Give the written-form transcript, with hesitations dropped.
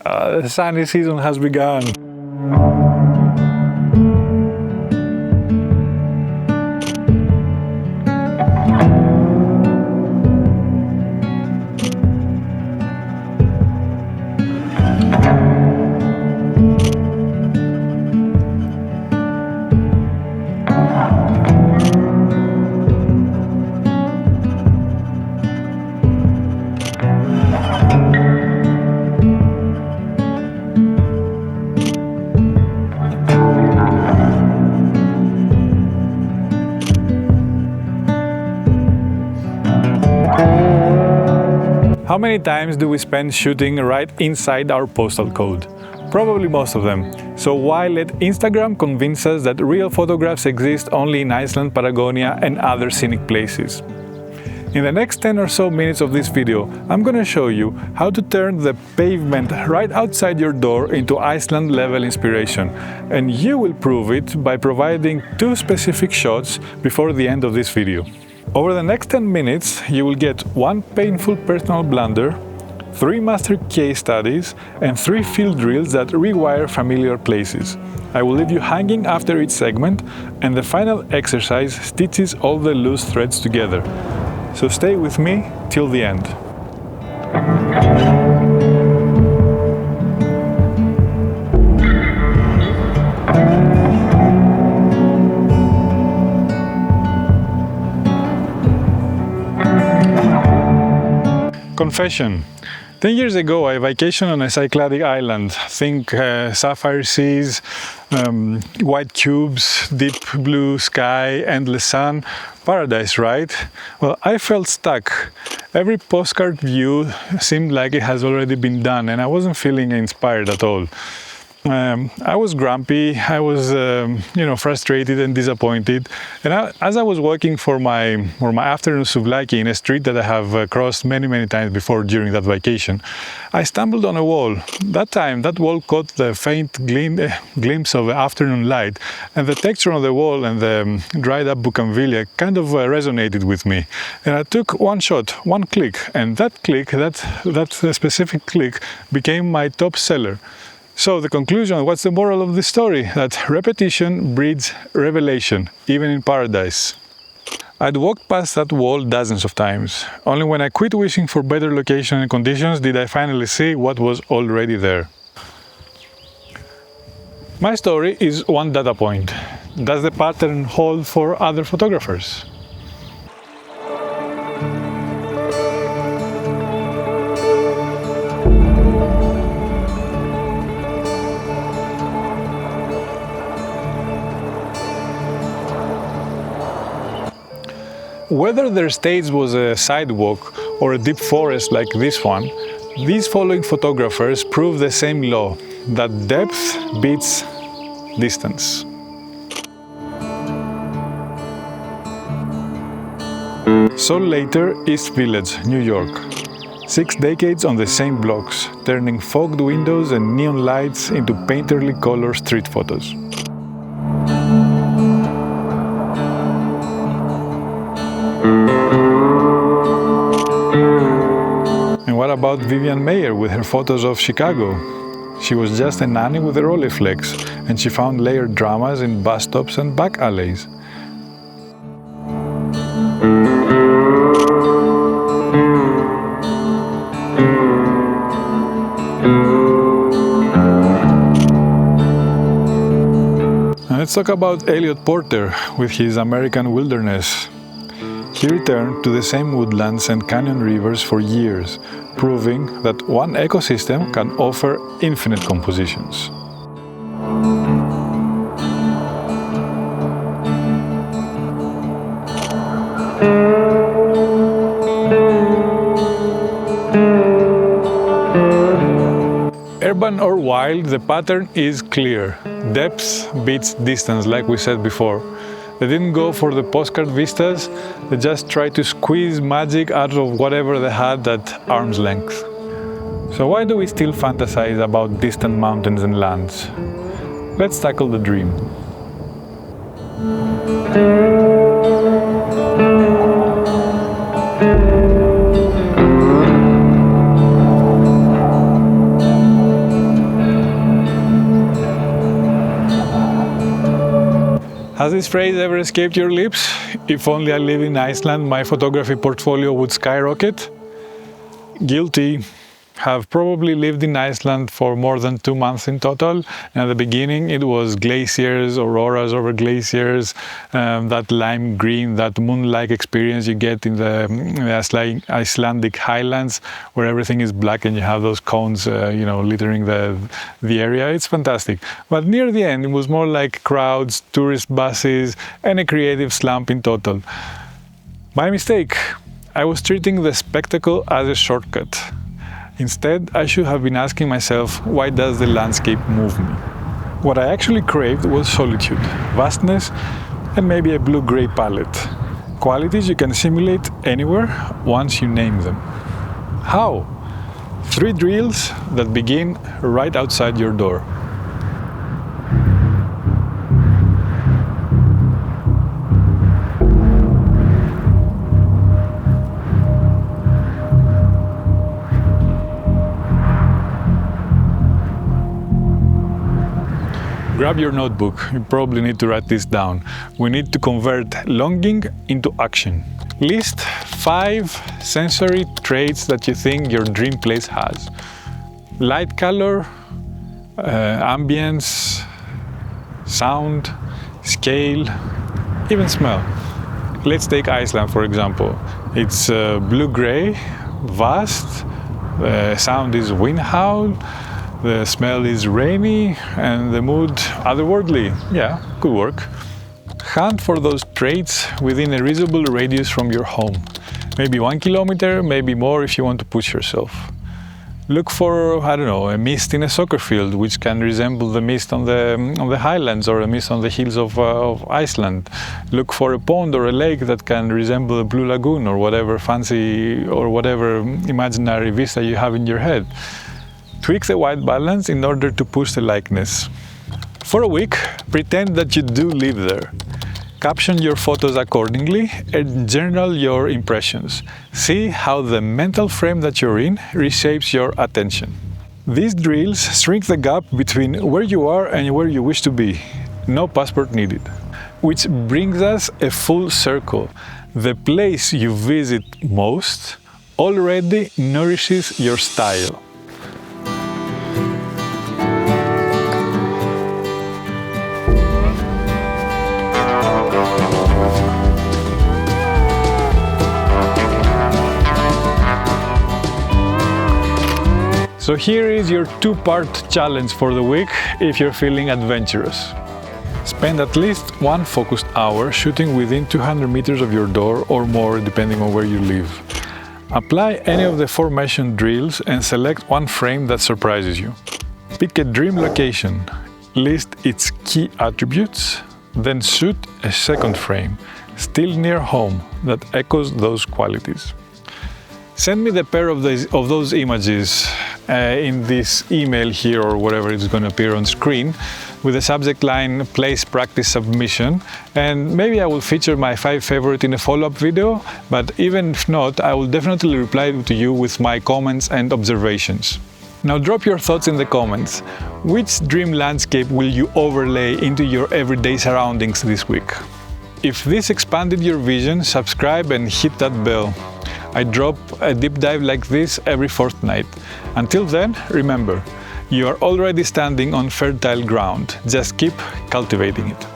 The sunny season has begun. How many times do we spend shooting right inside our postal code? Probably most of them. So why let Instagram convince us that real photographs exist only in Iceland, Patagonia and other scenic places? In the next 10 or so minutes of this video, I'm going to show you how to turn the pavement right outside your door into Iceland-level inspiration. And you will prove it by providing 2 specific shots before the end of this video. Over the next 10 minutes, you will get 1 painful personal blunder, 3 master case studies, and 3 field drills that rewire familiar places. I will leave you hanging after each segment, and the final exercise stitches all the loose threads together. So stay with me till the end. Confession. 10 years ago, I vacationed on a Cycladic island. Think sapphire seas, white cubes, deep blue sky, endless sun. Paradise, right? Well, I felt stuck. Every postcard view seemed like it has already been done, and I wasn't feeling inspired at all. I was grumpy, I was frustrated and disappointed, and as I was walking for my afternoon souvlaki in a street that I have crossed many times before during that vacation, I stumbled on a wall. That time that wall caught the faint glimpse of afternoon light, and the texture on the wall and the dried up bougainvillea kind of resonated with me. And I took 1 shot, 1 click, and that click, that specific click became my top seller. So the conclusion, what's the moral of the story? That repetition breeds revelation, even in paradise. I'd walked past that wall dozens of times. Only when I quit wishing for better location and conditions did I finally see what was already there. My story is 1 data point. Does the pattern hold for other photographers? Whether their stage was a sidewalk or a deep forest like this one, these following photographers prove the same law, that depth beats distance. Saul Leiter, East Village, New York. 6 decades on the same blocks, turning fogged windows and neon lights into painterly color street photos. And what about Vivian Maier with her photos of Chicago? She was just a nanny with a Rolleiflex, and she found layered dramas in bus stops and back alleys. And let's talk about Eliot Porter with his American Wilderness. He returned to the same woodlands and canyon rivers for years, proving that one ecosystem can offer infinite compositions. Urban or wild, the pattern is clear. Depth beats distance, like we said before. They didn't go for the postcard vistas, they just tried to squeeze magic out of whatever they had at arm's length. So why do we still fantasize about distant mountains and lands? Let's tackle the dream. Has this phrase ever escaped your lips? If only I lived in Iceland, my photography portfolio would skyrocket? Guilty. Have probably lived in Iceland for more than 2 months in total. And at the beginning it was glaciers, auroras over glaciers, that lime green, that moon-like experience you get in the Icelandic highlands, where everything is black and you have those cones littering the area. It's fantastic. But near the end it was more like crowds, tourist buses, and a creative slump in total. My mistake. I was treating the spectacle as a shortcut. Instead, I should have been asking myself, why does the landscape move me? What I actually craved was solitude, vastness, and maybe a blue-gray palette. Qualities you can simulate anywhere once you name them. How? 3 drills that begin right outside your door. Grab your notebook, you probably need to write this down. We need to convert longing into action. List 5 sensory traits that you think your dream place has. Light, color, ambience, sound, scale, even smell. Let's take Iceland for example. It's blue-gray, vast, the sound is wind howl, the smell is rainy, and the mood otherworldly. Yeah, could work. Hunt for those traits within a reasonable radius from your home. Maybe 1 kilometer, maybe more if you want to push yourself. Look for, a mist in a soccer field, which can resemble the mist on the highlands or a mist on the hills of Iceland. Look for a pond or a lake that can resemble a blue lagoon or whatever fancy or whatever imaginary vista you have in your head. Tweak the white balance in order to push the likeness. For a week, pretend that you do live there. Caption your photos accordingly and journal your impressions. See how the mental frame that you're in reshapes your attention. These drills shrink the gap between where you are and where you wish to be. No passport needed. Which brings us a full circle. The place you visit most already nourishes your style. So here is your 2-part challenge for the week if you're feeling adventurous. Spend at least 1 focused hour shooting within 200 meters of your door or more depending on where you live. Apply any of the 4 mentioned drills and select 1 frame that surprises you. Pick a dream location, list its key attributes, then shoot a 2nd frame, still near home, that echoes those qualities. Send me the pair of those images in this email here or whatever it's going to appear on screen with the subject line place practice submission, and maybe I will feature my 5 favorite in a follow-up video, but even if not, I will definitely reply to you with my comments and observations. Now drop your thoughts in the comments. Which dream landscape will you overlay into your everyday surroundings this week? If this expanded your vision, subscribe and hit that bell. I drop a deep dive like this every fortnight. Until then, remember, you are already standing on fertile ground. Just keep cultivating it.